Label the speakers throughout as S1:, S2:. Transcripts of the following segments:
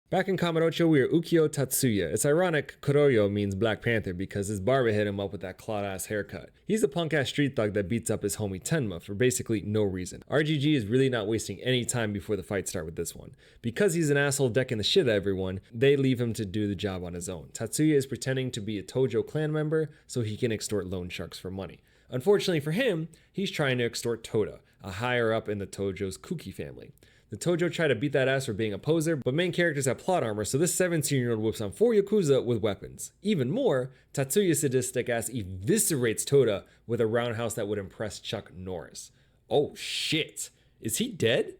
S1: Back in Kamurocho, we are Ukyo Tatsuya. It's ironic Kurohyou means Black Panther because his barber hit him up with that clawed-ass haircut. He's a punk-ass street thug that beats up his homie Tenma for basically no reason. RGG is really not wasting any time before the fight start with this one. Because he's an asshole decking the shit out of everyone, they leave him to do the job on his own. Tatsuya is pretending to be a Tojo clan member so he can extort loan sharks for money. Unfortunately for him, he's trying to extort Toda, a higher up in the Tojo's Kuki family. The Tojo try to beat that ass for being a poser, but main characters have plot armor, so this 17-year-old whips on 4 Yakuza with weapons. Even more, Tatsuya's sadistic ass eviscerates Toda with a roundhouse that would impress Chuck Norris. Oh shit, is he dead?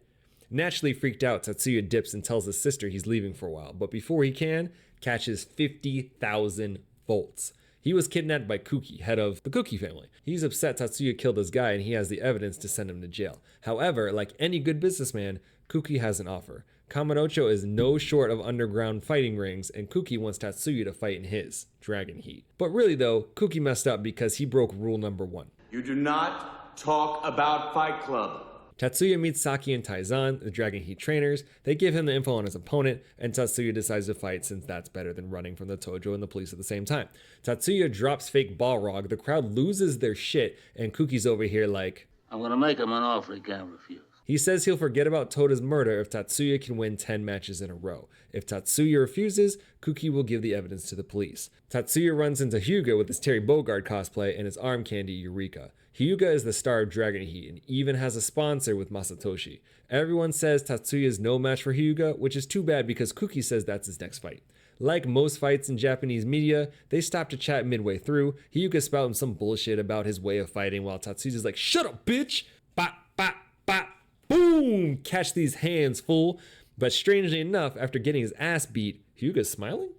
S1: Naturally freaked out, Tatsuya dips and tells his sister he's leaving for a while, but before he can, catches 50,000 volts. He was kidnapped by Kuki, head of the Kuki family. He's upset Tatsuya killed his guy and he has the evidence to send him to jail. However, like any good businessman, Kuki has an offer. Kamurocho is no short of underground fighting rings, and Kuki wants Tatsuya to fight in his, Dragon Heat. But really though, Kuki messed up because he broke rule number 1.
S2: You do not talk about Fight Club.
S1: Tatsuya meets Saki and Taizan, the Dragon Heat trainers. They give him the info on his opponent, and Tatsuya decides to fight since that's better than running from the Tojo and the police at the same time. Tatsuya drops fake Balrog, the crowd loses their shit, and Kuki's over here like,
S3: I'm gonna make him an offer he can't refuse.
S1: He says he'll forget about Toda's murder if Tatsuya can win 10 matches in a row. If Tatsuya refuses, Kuki will give the evidence to the police. Tatsuya runs into Hyuga with his Terry Bogard cosplay and his arm candy Eureka. Hyuga is the star of Dragon Heat and even has a sponsor with Masatoshi. Everyone says Tatsuya is no match for Hyuga, which is too bad because Kuki says that's his next fight. Like most fights in Japanese media, they stop to chat midway through. Hyuga spouting some bullshit about his way of fighting while Tatsuya's like, shut up, bitch! Bop, bop, bop. Boom! Catch these hands, fool. But strangely enough, after getting his ass beat, Hyuga's smiling?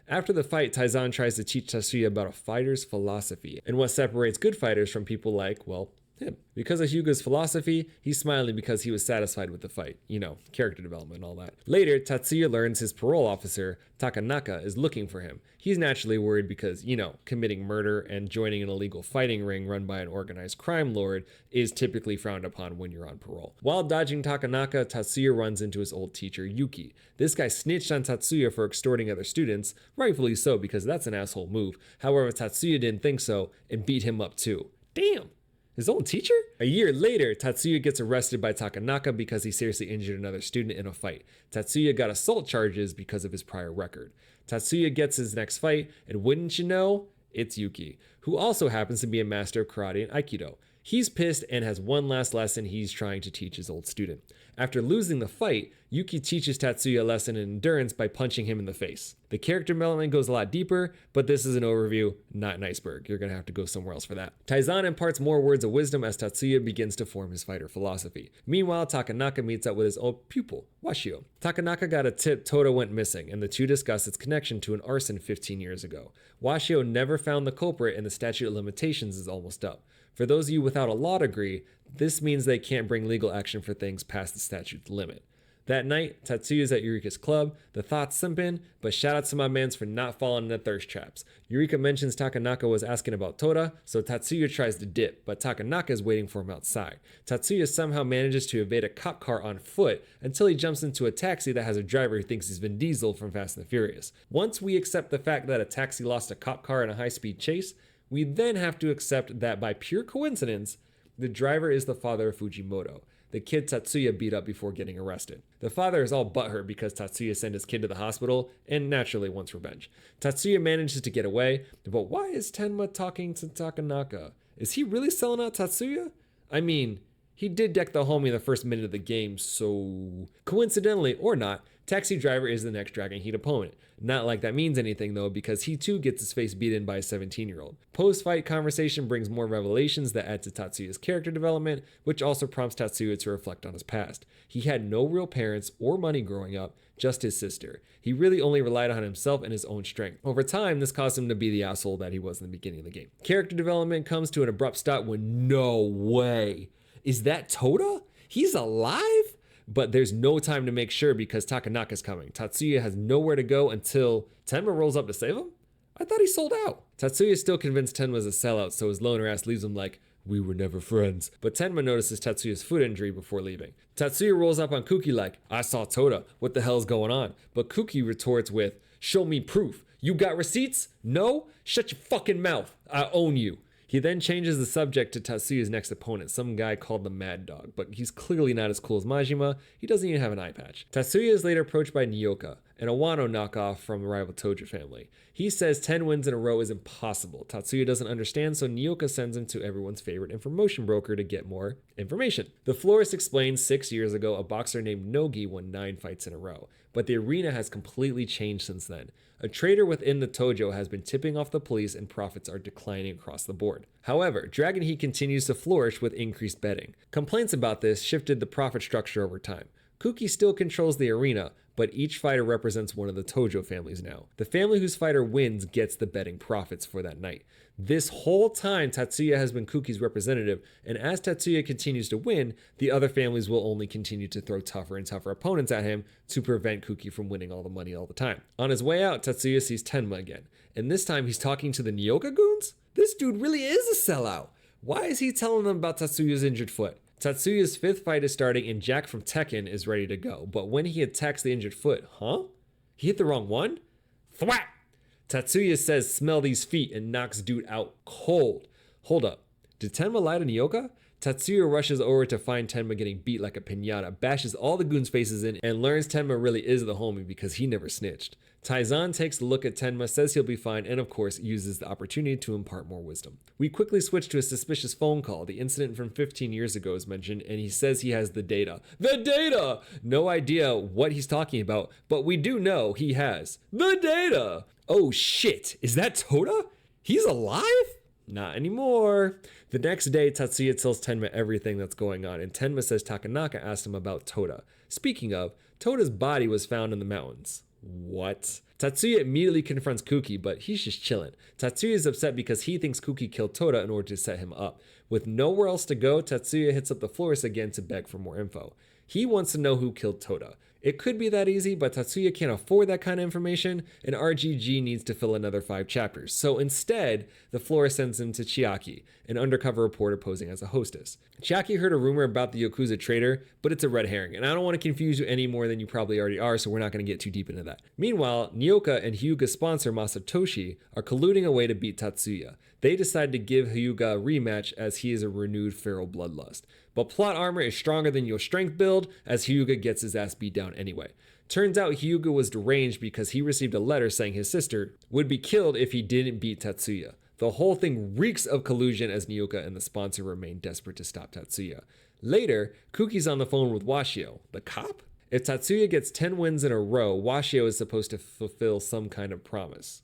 S1: After the fight, Taizan tries to teach Tatsuya about a fighter's philosophy and what separates good fighters from people like, well, him. Because of Hyuga's philosophy, he's smiling because he was satisfied with the fight. You know, character development and all that. Later, Tatsuya learns his parole officer, Takanaka, is looking for him. He's naturally worried because, you know, committing murder and joining an illegal fighting ring run by an organized crime lord is typically frowned upon when you're on parole. While dodging Takanaka, Tatsuya runs into his old teacher, Yuki. This guy snitched on Tatsuya for extorting other students, rightfully so because that's an asshole move. However, Tatsuya didn't think so and beat him up too. Damn! His old teacher? A year later, Tatsuya gets arrested by Takanaka because he seriously injured another student in a fight. Tatsuya got assault charges because of his prior record. Tatsuya gets his next fight, and wouldn't you know, it's Yuki, who also happens to be a master of karate and aikido. He's pissed and has one last lesson he's trying to teach his old student. After losing the fight, Yuki teaches Tatsuya a lesson in endurance by punching him in the face. The character development goes a lot deeper, but this is an overview, not an iceberg. You're gonna have to go somewhere else for that. Taizan imparts more words of wisdom as Tatsuya begins to form his fighter philosophy. Meanwhile, Takanaka meets up with his old pupil, Washio. Takanaka got a tip Toda went missing, and the two discuss its connection to an arson 15 years ago. Washio never found the culprit, and the statute of limitations is almost up. For those of you without a law degree, this means they can't bring legal action for things past the statute's limit. That night, Tatsuya's at Eureka's club. The thoughts simping, but shout out to my mans for not falling into thirst traps. Eureka mentions Takanaka was asking about Toda, so Tatsuya tries to dip, but Takanaka is waiting for him outside. Tatsuya somehow manages to evade a cop car on foot until he jumps into a taxi that has a driver who thinks he's Vin Diesel from Fast and the Furious. Once we accept the fact that a taxi lost a cop car in a high-speed chase, we then have to accept that by pure coincidence, the driver is the father of Fujimoto, the kid Tatsuya beat up before getting arrested. The father is all butthurt because Tatsuya sent his kid to the hospital and naturally wants revenge. Tatsuya manages to get away, but why is Tenma talking to Takanaka? Is he really selling out Tatsuya? I mean, he did deck the homie in the first minute of the game, so coincidentally or not, Taxi Driver is the next Dragon Heat opponent. Not like that means anything though, because he too gets his face beaten by a 17-year-old. Post-fight conversation brings more revelations that add to Tatsuya's character development, which also prompts Tatsuya to reflect on his past. He had no real parents or money growing up, just his sister. He really only relied on himself and his own strength. Over time, this caused him to be the asshole that he was in the beginning of the game. Character development comes to an abrupt stop when no way. Is that Toda? He's alive? But there's no time to make sure because Takanaka's coming. Tatsuya has nowhere to go until Tenma rolls up to save him? I thought he sold out. Tatsuya is still convinced Tenma's a sellout, so his loner ass leaves him like, We were never friends. But Tenma notices Tatsuya's foot injury before leaving. Tatsuya rolls up on Kuki like, I saw Toda, what the hell's going on? But Kuki retorts with, show me proof. You got receipts? No? Shut your fucking mouth. I own you. He then changes the subject to Tatsuya's next opponent, some guy called the Mad Dog, but he's clearly not as cool as Majima. He doesn't even have an eye patch. Tatsuya is later approached by Nyoka, an Awano knockoff from the rival Tojo family. He says 10 wins in a row is impossible. Tatsuya doesn't understand, so Nyoka sends him to everyone's favorite information broker to get more information. The florist explains 6 years ago a boxer named Nogi won 9 fights in a row, but the arena has completely changed since then. A trader within the Tojo has been tipping off the police and profits are declining across the board. However, Dragon Heat continues to flourish with increased betting. Complaints about this shifted the profit structure over time. Kuki still controls the arena, but each fighter represents one of the Tojo families now. The family whose fighter wins gets the betting profits for that night. This whole time, Tatsuya has been Kuki's representative, and as Tatsuya continues to win, the other families will only continue to throw tougher and tougher opponents at him to prevent Kuki from winning all the money all the time. On his way out, Tatsuya sees Tenma again, and this time he's talking to the Nyoka goons? This dude really is a sellout! Why is he telling them about Tatsuya's injured foot? Tatsuya's 5th fight is starting and Jack from Tekken is ready to go, but when he attacks the injured foot, He hit the wrong one? Thwack! Tatsuya says smell these feet and knocks dude out cold. Hold up, did Tenma lie to Nyoka? Tatsuya rushes over to find Tenma getting beat like a piñata, bashes all the goons' faces in, and learns Tenma really is the homie because he never snitched. Taizan takes a look at Tenma, says he'll be fine, and of course uses the opportunity to impart more wisdom. We quickly switch to a suspicious phone call. The incident from 15 years ago is mentioned, and he says he has the data. The data! No idea what he's talking about, but we do know he has the data! Oh shit, is that Toda? He's alive? Not anymore. The next day, Tatsuya tells Tenma everything that's going on, and Tenma says Takanaka asked him about Toda. Speaking of, Toda's body was found in the mountains. What? Tatsuya immediately confronts Kuki, but he's just chilling. Tatsuya is upset because he thinks Kuki killed Toda in order to set him up. With nowhere else to go, Tatsuya hits up the florist again to beg for more info. He wants to know who killed Toda. It could be that easy, but Tatsuya can't afford that kind of information, and RGG needs to fill another 5 chapters. So instead, the florist sends him to Chiaki, an undercover reporter posing as a hostess. Chiaki heard a rumor about the Yakuza trader, but it's a red herring, and I don't want to confuse you any more than you probably already are, so we're not going to get too deep into that. Meanwhile, Nyoka and Hyuga's sponsor Masatoshi are colluding a way to beat Tatsuya. They decide to give Hyuga a rematch as he is a renewed feral bloodlust. But plot armor is stronger than your strength build as Hyuga gets his ass beat down anyway. Turns out Hyuga was deranged because he received a letter saying his sister would be killed if he didn't beat Tatsuya. The whole thing reeks of collusion as Nyoka and the sponsor remain desperate to stop Tatsuya. Later, Kuki's on the phone with Washio, the cop? If Tatsuya gets 10 wins in a row, Washio is supposed to fulfill some kind of promise.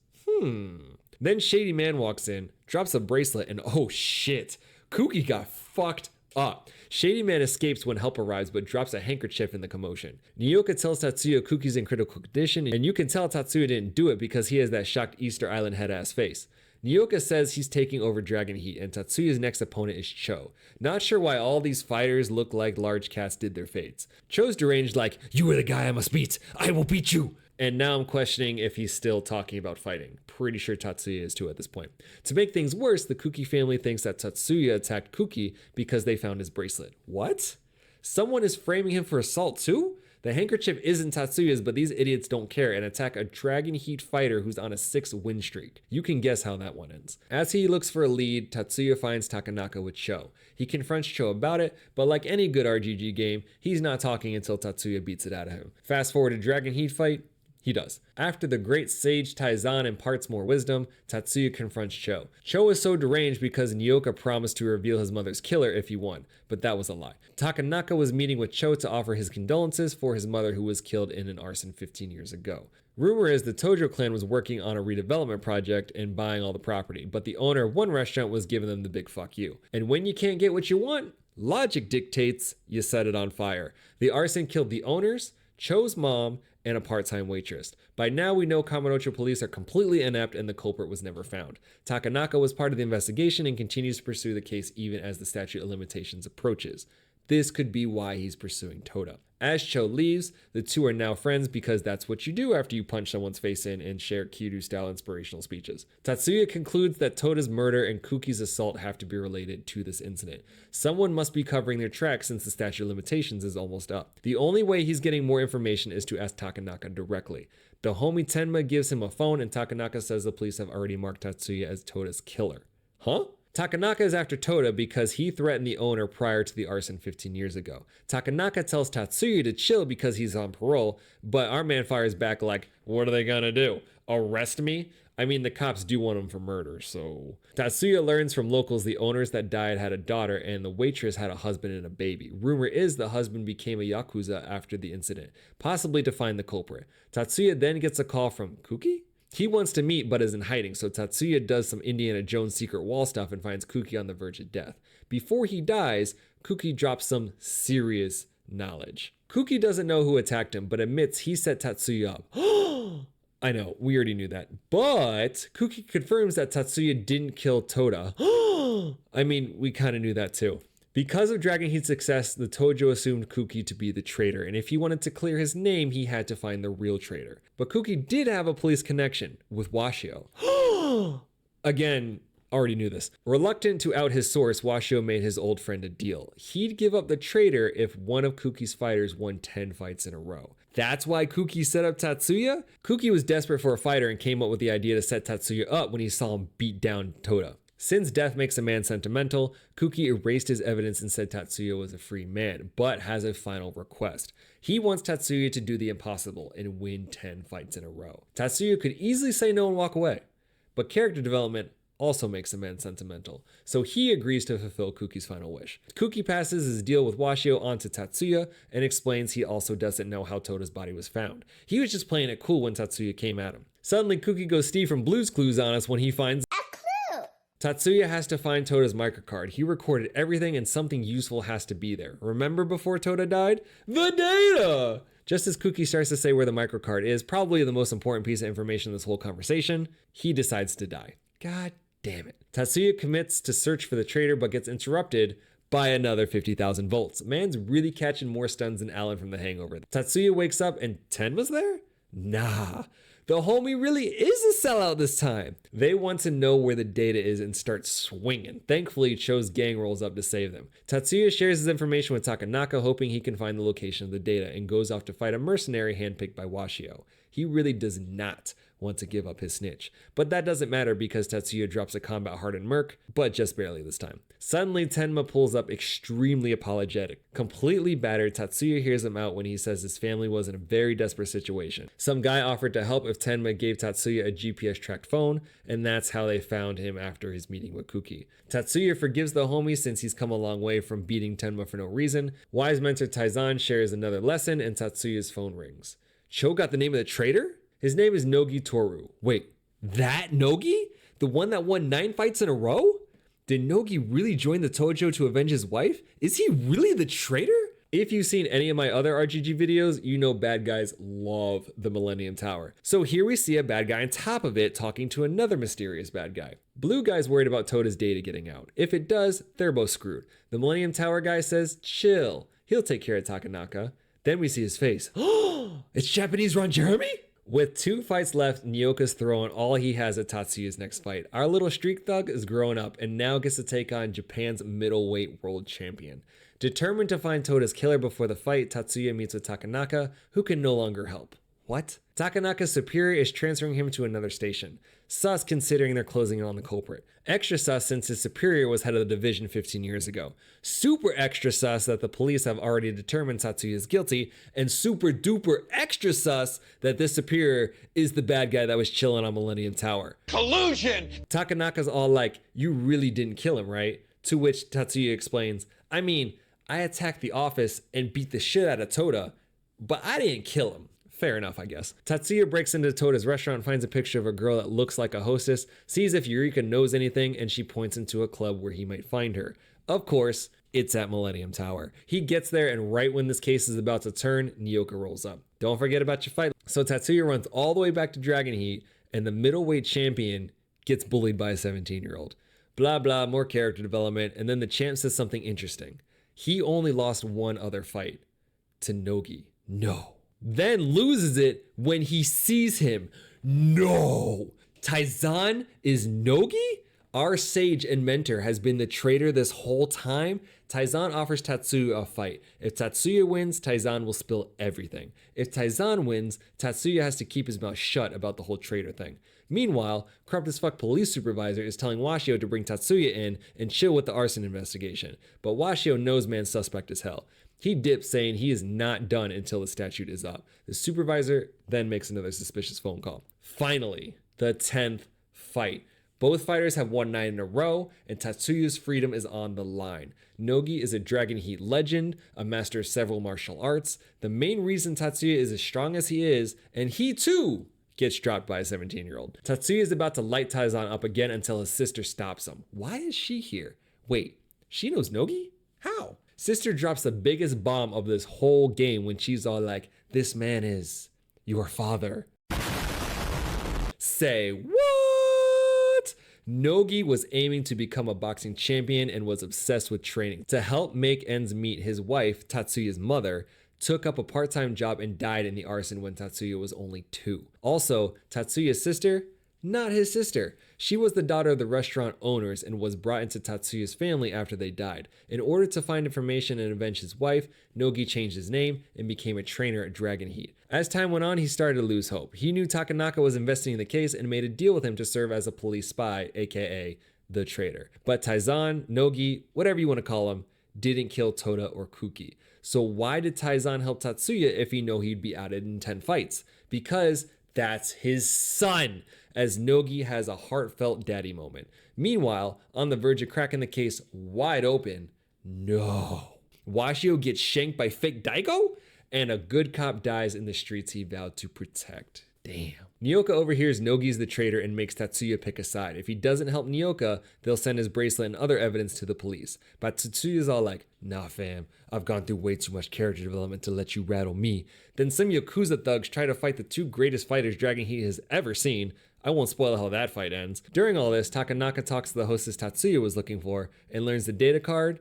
S1: Then Shady Man walks in, drops a bracelet, and oh shit, Kuki got fucked up. Shady Man escapes when help arrives but drops a handkerchief in the commotion. Nyoka tells Tatsuya Kuki's in critical condition, and you can tell Tatsuya didn't do it because he has that shocked Easter Island head-ass face. Nyoka says he's taking over Dragon Heat, and Tatsuya's next opponent is Cho. Not sure why all these fighters look like large cats did their fates. Cho's deranged like, you are the guy I must beat, I will beat you! And now I'm questioning if he's still talking about fighting. Pretty sure Tatsuya is too at this point. To make things worse, the Kuki family thinks that Tatsuya attacked Kuki because they found his bracelet. What? Someone is framing him for assault too? The handkerchief isn't Tatsuya's, but these idiots don't care and attack a Dragon Heat fighter who's on a 6-win streak. You can guess how that one ends. As he looks for a lead, Tatsuya finds Takanaka with Cho. He confronts Cho about it, but like any good RGG game, he's not talking until Tatsuya beats it out of him. Fast forward to Dragon Heat fight. He does. After the great sage Taizan imparts more wisdom, Tatsuya confronts Cho. Cho is so deranged because Nyoka promised to reveal his mother's killer if he won, but that was a lie. Takanaka was meeting with Cho to offer his condolences for his mother who was killed in an arson 15 years ago. Rumor is the Tojo clan was working on a redevelopment project and buying all the property, but the owner of one restaurant was giving them the big fuck you. And when you can't get what you want, logic dictates you set it on fire. The arson killed the owners, Cho's mom, and a part-time waitress. By now we know Kamurocho police are completely inept and the culprit was never found. Takanaka was part of the investigation and continues to pursue the case even as the statute of limitations approaches. This could be why he's pursuing Toda. As Cho leaves, the two are now friends because that's what you do after you punch someone's face in and share Kiryu-style inspirational speeches. Tatsuya concludes that Toda's murder and Kuki's assault have to be related to this incident. Someone must be covering their tracks since the statute of limitations is almost up. The only way he's getting more information is to ask Takanaka directly. The homie Tenma gives him a phone and Takanaka says the police have already marked Tatsuya as Toda's killer. Huh? Takanaka is after Toda because he threatened the owner prior to the arson 15 years ago. Takanaka tells Tatsuya to chill because he's on parole, but our man fires back like, what are they gonna do? Arrest me? I mean, the cops do want him for murder, so... Tatsuya learns from locals the owners that died had a daughter and the waitress had a husband and a baby. Rumor is the husband became a Yakuza after the incident, possibly to find the culprit. Tatsuya then gets a call from Kuki? He wants to meet but is in hiding, so Tatsuya does some Indiana Jones secret wall stuff and finds Kuki on the verge of death. Before he dies, Kuki drops some serious knowledge. Kuki doesn't know who attacked him, but admits he set Tatsuya up. I know, we already knew that. But Kuki confirms that Tatsuya didn't kill Toda. I mean, we kind of knew that too. Because of Dragon Heat's success, the Tojo assumed Kuki to be the traitor, and if he wanted to clear his name, he had to find the real traitor. But Kuki did have a police connection with Washio. Again, already knew this. Reluctant to out his source, Washio made his old friend a deal. He'd give up the traitor if one of Kuki's fighters won 10 fights in a row. That's why Kuki set up Tatsuya? Kuki was desperate for a fighter and came up with the idea to set Tatsuya up when he saw him beat down Toda. Since death makes a man sentimental, Kuki erased his evidence and said Tatsuya was a free man, but has a final request. He wants Tatsuya to do the impossible and win 10 fights in a row. Tatsuya could easily say no and walk away, but character development also makes a man sentimental, so he agrees to fulfill Kuki's final wish. Kuki passes his deal with Washio on to Tatsuya and explains he also doesn't know how Toda's body was found. He was just playing it cool when Tatsuya came at him. Suddenly, Kuki goes Steve from Blue's Clues on us when he finds Tatsuya has to find Toda's microcard. He recorded everything and something useful has to be there. Remember before Toda died? The data! Just as Kuki starts to say where the microcard is, probably the most important piece of information in this whole conversation, he decides to die. God damn it. Tatsuya commits to search for the traitor but gets interrupted by another 50,000 volts. Man's really catching more stuns than Alan from The Hangover. Tatsuya wakes up and Tenma's there? Nah. The homie really is a sellout this time. They want to know where the data is and start swinging. Thankfully, Cho's gang rolls up to save them. Tatsuya shares his information with Takanaka, hoping he can find the location of the data, and goes off to fight a mercenary handpicked by Washio. He really does not want to give up his snitch. But that doesn't matter because Tatsuya drops a combat-hardened merc, but just barely this time. Suddenly, Tenma pulls up extremely apologetic. Completely battered, Tatsuya hears him out when he says his family was in a very desperate situation. Some guy offered to help if Tenma gave Tatsuya a GPS-tracked phone, and that's how they found him after his meeting with Kuki. Tatsuya forgives the homie since he's come a long way from beating Tenma for no reason. Wise mentor Taizan shares another lesson, and Tatsuya's phone rings. Cho got the name of the traitor? His name is Nogi Toru. Wait, that Nogi? The one that won 9 fights in a row? Did Nogi really join the Tojo to avenge his wife? Is he really the traitor? If you've seen any of my other RGG videos, you know bad guys love the Millennium Tower. So here we see a bad guy on top of it talking to another mysterious bad guy. Blue guy's worried about Toda's data getting out. If it does, they're both screwed. The Millennium Tower guy says, chill, he'll take care of Takanaka. Then we see his face. Oh, it's Japanese Ron Jeremy? With 2 fights left, Nyoka's throwing all he has at Tatsuya's next fight. Our little streak thug is growing up and now gets to take on Japan's middleweight world champion. Determined to find Toda's killer before the fight, Tatsuya meets with Takanaka, who can no longer help. What? Takanaka's superior is transferring him to another station. Sus considering they're closing in on the culprit. Extra sus since his superior was head of the division 15 years ago. Super extra sus that the police have already determined Tatsuya is guilty. And super duper extra sus that this superior is the bad guy that was chilling on Millennium Tower.
S2: Collusion!
S1: Takanaka's all like, you really didn't kill him, right? To which Tatsuya explains, I mean, I attacked the office and beat the shit out of Toda, but I didn't kill him. Fair enough, I guess. Tatsuya breaks into Toda's restaurant, finds a picture of a girl that looks like a hostess, sees if Eureka knows anything, and she points into a club where he might find her. Of course, it's at Millennium Tower. He gets there, and right when this case is about to turn, Nyoka rolls up. Don't forget about your fight. So Tatsuya runs all the way back to Dragon Heat, and the middleweight champion gets bullied by a 17-year-old. Blah, blah, more character development, and then the champ says something interesting. He only lost one other fight. to Nogi. No. Then loses it when he sees him. No. Taizan is Nogi? Our sage and mentor has been the traitor this whole time. Taizan offers Tatsuya a fight. If Tatsuya wins, Taizan will spill everything. If Taizan wins, Tatsuya has to keep his mouth shut about the whole traitor thing. Meanwhile, corrupt as fuck police supervisor is telling Washio to bring Tatsuya in and chill with the arson investigation. But Washio knows man's suspect as hell. He dips, saying he is not done until the statute is up. The supervisor then makes another suspicious phone call. Finally, the 10th fight. Both fighters have won 9 in a row, and Tatsuya's freedom is on the line. Nogi is a Dragon Heat legend, a master of several martial arts. The main reason Tatsuya is as strong as he is, and he too gets dropped by a 17-year-old. Tatsuya is about to light Taizan up again until his sister stops him. Why is she here? Wait, she knows Nogi? How? Sister drops the biggest bomb of this whole game when she's all like, "This man is your father." Say what? Nogi was aiming to become a boxing champion and was obsessed with training. To help make ends meet, his wife, Tatsuya's mother, took up a part-time job and died in the arson when Tatsuya was only 2. Also, Tatsuya's sister, not his sister. She was the daughter of the restaurant owners and was brought into Tatsuya's family after they died. In order to find information and avenge his wife, Nogi changed his name and became a trainer at Dragon Heat. As time went on, he started to lose hope. He knew Takanaka was investigating the case and made a deal with him to serve as a police spy, aka the traitor. But Taizan, Nogi, whatever you want to call him, didn't kill Toda or Kuki. So why did Taizan help Tatsuya if he knew he'd be outed in 10 fights? Because that's his son, as Nogi has a heartfelt daddy moment. Meanwhile, on the verge of cracking the case wide open, no. Washio gets shanked by fake Daigo, and a good cop dies in the streets he vowed to protect. Damn. Nyoka overhears Nogi's the traitor and makes Tatsuya pick a side. If he doesn't help Nyoka, they'll send his bracelet and other evidence to the police. But Tatsuya's all like, "Nah fam, I've gone through way too much character development to let you rattle me." Then some Yakuza thugs try to fight the 2 greatest fighters Dragon Heat has ever seen. I won't spoil how that fight ends. During all this, Takanaka talks to the hostess Tatsuya was looking for and learns the data card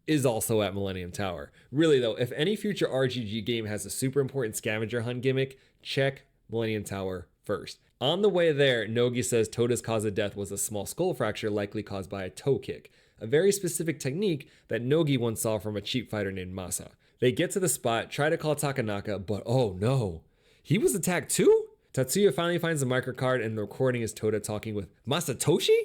S1: is also at Millennium Tower. Really though, if any future RGG game has a super important scavenger hunt gimmick, check Millennium Tower first. On the way there, Nogi says Toda's cause of death was a small skull fracture likely caused by a toe kick, a very specific technique that Nogi once saw from a cheap fighter named Masa. They get to the spot, try to call Takanaka, but oh no, he was attacked too? Tatsuya finally finds the microcard and the recording is Toda talking with Masatoshi?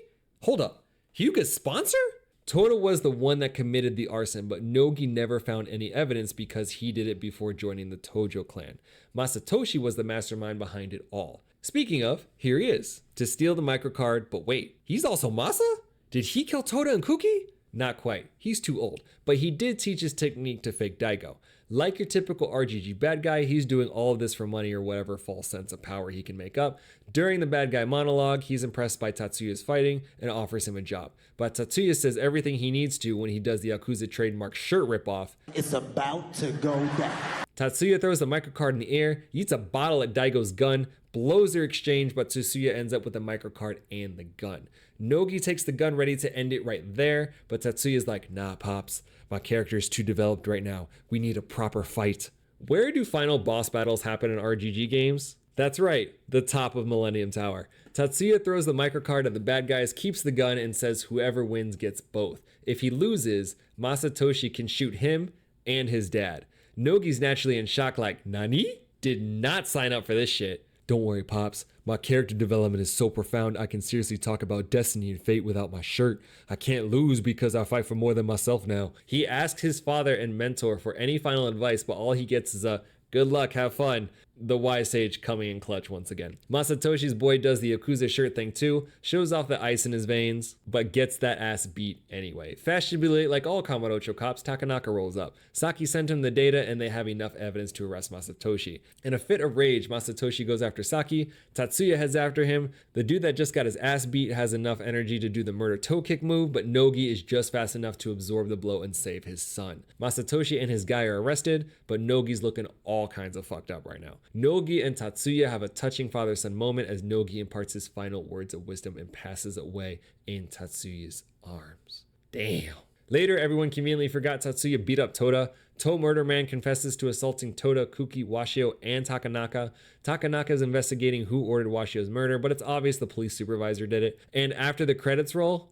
S1: Hold up, Hyuga's sponsor? Toda was the one that committed the arson, but Nogi never found any evidence because he did it before joining the Tojo clan. Masatoshi was the mastermind behind it all. Speaking of, here he is, to steal the microcard, but wait, he's also Masa? Did he kill Toda and Kuki? Not quite, he's too old, but he did teach his technique to fake Daigo. Like your typical RGG bad guy, he's doing all of this for money or whatever false sense of power he can make up. During the bad guy monologue, he's impressed by Tatsuya's fighting and offers him a job. But Tatsuya says everything he needs to when he does the Yakuza trademark shirt ripoff.
S4: It's about to go down.
S1: Tatsuya throws the microcard in the air, yeets a bottle at Daigo's gun, blows their exchange, but Tatsuya ends up with the microcard and the gun. Nogi takes the gun ready to end it right there, but Tatsuya's like, "Nah, Pops, my character is too developed right now. We need a proper fight." Where do final boss battles happen in RGG games? That's right, the top of Millennium Tower. Tatsuya throws the microcard at the bad guys, keeps the gun, and says whoever wins gets both. If he loses, Masatoshi can shoot him and his dad. Nogi's naturally in shock like, "Nani? Did not sign up for this shit." "Don't worry, Pops. My character development is so profound I can seriously talk about destiny and fate without my shirt. I can't lose because I fight for more than myself now." He asks his father and mentor for any final advice, but all he gets is a "good luck, have fun." The wise sage coming in clutch once again. Masatoshi's boy does the Yakuza shirt thing too, shows off the ice in his veins, but gets that ass beat anyway. Fashionably, like all Kamurocho cops, Takanaka rolls up. Saki sent him the data and they have enough evidence to arrest Masatoshi. In a fit of rage, Masatoshi goes after Saki, Tatsuya heads after him. The dude that just got his ass beat has enough energy to do the murder toe kick move, but Nogi is just fast enough to absorb the blow and save his son. Masatoshi and his guy are arrested, but Nogi's looking all kinds of fucked up right now. Nogi and Tatsuya have a touching father-son moment as Nogi imparts his final words of wisdom and passes away in Tatsuya's arms. Damn. Later, everyone conveniently forgot Tatsuya beat up Toda. Murder Man confesses to assaulting Toda, Kuki, Washio, and Takanaka. Takanaka is investigating who ordered Washio's murder, but it's obvious the police supervisor did it. And after the credits roll,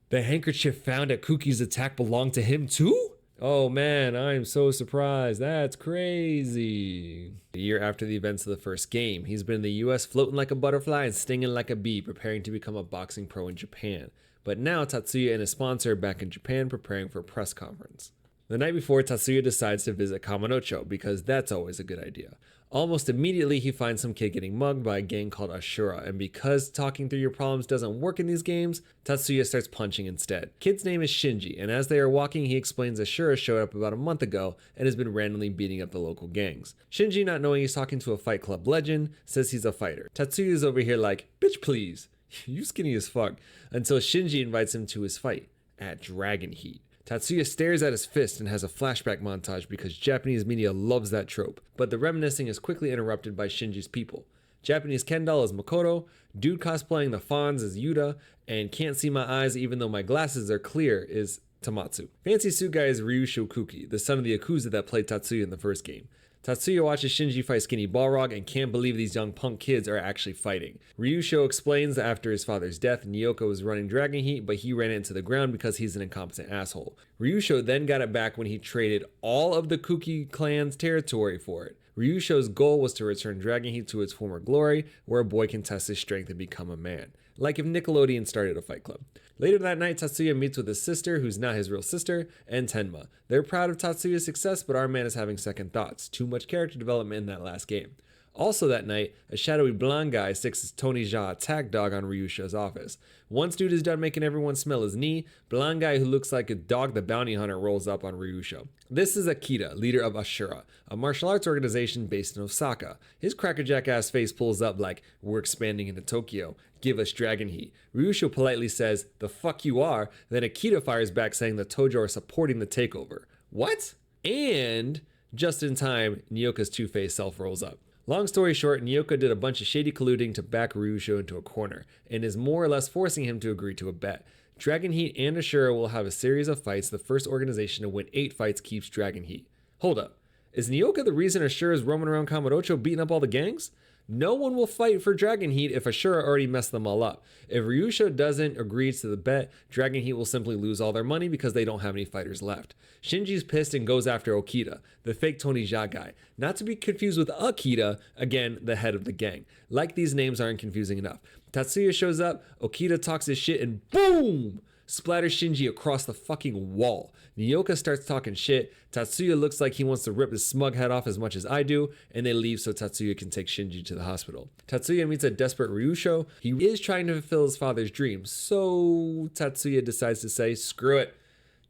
S1: the handkerchief found at Kuki's attack belonged to him too? Oh man, I'm so surprised. That's crazy. A year after the events of the first game, he's been in the US floating like a butterfly and stinging like a bee, preparing to become a boxing pro in Japan. But now Tatsuya and his sponsor are back in Japan preparing for a press conference. The night before, Tatsuya decides to visit Kamurocho because that's always a good idea. Almost immediately, he finds some kid getting mugged by a gang called Ashura, and because talking through your problems doesn't work in these games, Tatsuya starts punching instead. Kid's name is Shinji, and as they are walking, he explains Ashura showed up about a month ago and has been randomly beating up the local gangs. Shinji, not knowing he's talking to a Fight Club legend, says he's a fighter. Tatsuya's over here like, bitch please, you skinny as fuck, until Shinji invites him to his fight at Dragon Heat. Tatsuya stares at his fist and has a flashback montage because Japanese media loves that trope, but the reminiscing is quickly interrupted by Shinji's people. Japanese Ken doll is Makoto, dude cosplaying the Fonz is Yuta, and can't see my eyes even though my glasses are clear is Tamatsu. Fancy suit guy is Ryusho Kuki, the son of the Yakuza that played Tatsuya in the first game. Tatsuya watches Shinji fight Skinny Balrog and can't believe these young punk kids are actually fighting. Ryusho explains that after his father's death, Nyoka was running Dragon Heat, but he ran it into the ground because he's an incompetent asshole. Ryusho then got it back when he traded all of the Kuki clan's territory for it. Ryusho's goal was to return Dragon Heat to its former glory, where a boy can test his strength and become a man. Like if Nickelodeon started a fight club. Later that night, Tatsuya meets with his sister, who's not his real sister, and Tenma. They're proud of Tatsuya's success, but our man is having second thoughts. Too much character development in that last game. Also that night, a shadowy blonde guy sticks his Tony Jaa attack dog on Ryusho's office. Once dude is done making everyone smell his knee, blonde guy who looks like a dog the bounty hunter rolls up on Ryusho. This is Akita, leader of Ashura, a martial arts organization based in Osaka. His crackerjack ass face pulls up like, we're expanding into Tokyo, give us Dragon Heat. Ryusho politely says, the fuck you are, then Akita fires back saying the Tojo are supporting the takeover. What? And just in time, Nyoka's two-faced self rolls up. Long story short, Nyoka did a bunch of shady colluding to back Ryusho into a corner, and is more or less forcing him to agree to a bet. Dragon Heat and Ashura will have a series of fights. The first organization to win 8 fights keeps Dragon Heat. Hold up, is Nyoka the reason Ashura is roaming around Kamurocho beating up all the gangs? No one will fight for Dragon Heat if Ashura already messed them all up. If Ryusho doesn't agree to the bet, Dragon Heat will simply lose all their money because they don't have any fighters left. Shinji's pissed and goes after Okita, the fake Tony Jaa guy. Not to be confused with Akita, again, the head of the gang. Like these names aren't confusing enough. Tatsuya shows up, Okita talks his shit, and boom! Splatters Shinji across the fucking wall. Nyoka starts talking shit. Tatsuya looks like he wants to rip his smug head off as much as I do, and they leave so Tatsuya can take Shinji to the hospital. Tatsuya meets a desperate Ryusho. He is trying to fulfill his father's dream, so Tatsuya decides to say, screw it,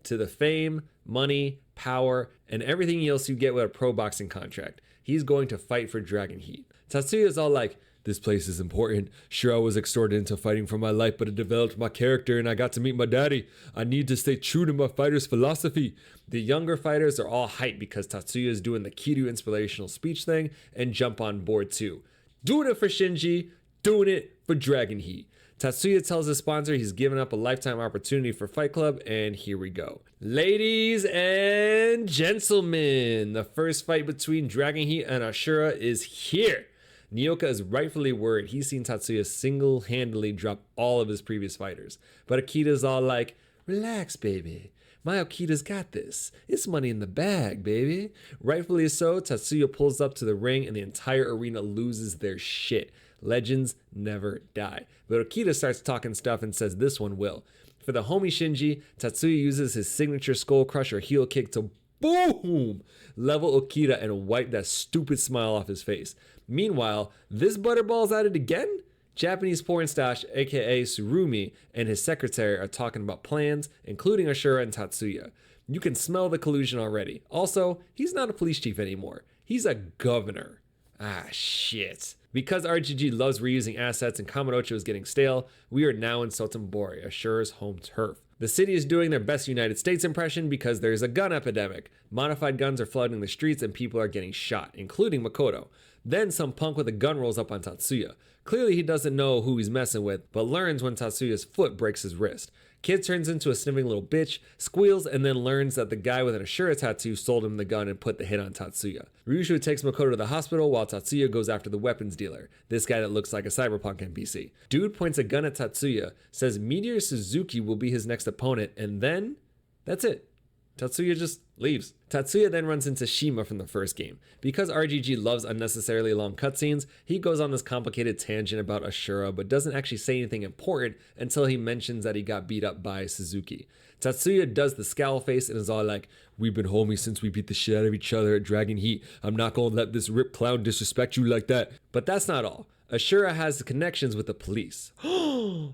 S1: to the fame, money, power, and everything else you get with a pro boxing contract. He's going to fight for Dragon Heat. Tatsuya's all like, this place is important. Sure, I was extorted into fighting for my life, but it developed my character and I got to meet my daddy. I need to stay true to my fighter's philosophy. The younger fighters are all hyped because Tatsuya is doing the Kiryu inspirational speech thing and jump on board too. Doing it for Shinji, doing it for Dragon Heat. Tatsuya tells his sponsor he's given up a lifetime opportunity for Fight Club, and here we go. Ladies and gentlemen, the first fight between Dragon Heat and Ashura is here. Nyoka is rightfully worried. He's seen Tatsuya single-handedly drop all of his previous fighters. But Akita's all like, relax, baby. My Okita's got this. It's money in the bag, baby. Rightfully so, Tatsuya pulls up to the ring and the entire arena loses their shit. Legends never die. But Okita starts talking stuff and says this one will. For the homie Shinji, Tatsuya uses his signature skull crusher heel kick to boom! Level Okita and wipe that stupid smile off his face. Meanwhile, this butterball's at it again? Japanese porn stash, aka Surumi, and his secretary are talking about plans, including Ashura and Tatsuya. You can smell the collusion already. Also, he's not a police chief anymore. He's a governor. Ah, shit. Because RGG loves reusing assets and Kamurocho is getting stale, we are now in Sotenbori, Ashura's home turf. The city is doing their best United States impression because there's a gun epidemic. Modified guns are flooding the streets and people are getting shot, including Makoto. Then some punk with a gun rolls up on Tatsuya. Clearly he doesn't know who he's messing with, but learns when Tatsuya's foot breaks his wrist. Kid turns into a sniffing little bitch, squeals, and then learns that the guy with an Ashura tattoo sold him the gun and put the hit on Tatsuya. Ryusho takes Makoto to the hospital while Tatsuya goes after the weapons dealer, this guy that looks like a cyberpunk NPC. Dude points a gun at Tatsuya, says Meteor Suzuki will be his next opponent, and then that's it. Tatsuya just leaves. Tatsuya then runs into Shima from the first game. Because RGG loves unnecessarily long cutscenes, he goes on this complicated tangent about Ashura but doesn't actually say anything important until he mentions that he got beat up by Suzuki. Tatsuya does the scowl face and is all like, "We've been homies since we beat the shit out of each other at Dragon Heat. I'm not gonna let this rip clown disrespect you like that." But that's not all. Ashura has connections with the police.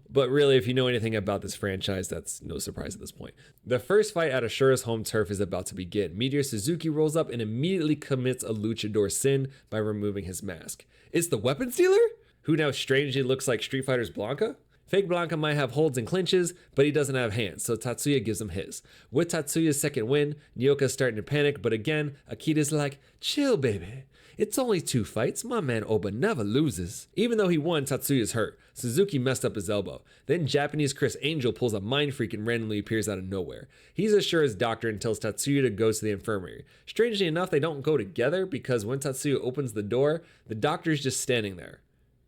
S1: But really, if you know anything about this franchise, that's no surprise at this point. The first fight at Ashura's home turf is about to begin. Meteor Suzuki rolls up and immediately commits a luchador sin by removing his mask. It's the weapons dealer, who now strangely looks like Street Fighter's Blanca. Fake Blanca might have holds and clinches, but he doesn't have hands, so Tatsuya gives him his. With Tatsuya's second win, Nyoka's starting to panic, but again, Akita's like, "Chill, baby. It's only 2 fights. My man Oba never loses." Even though he won, Tatsuya's hurt. Suzuki messed up his elbow. Then Japanese Chris Angel pulls a mind freak and randomly appears out of nowhere. He's Ashura's doctor and tells Tatsuya to go to the infirmary. Strangely enough, they don't go together because when Tatsuya opens the door, the doctor's just standing there,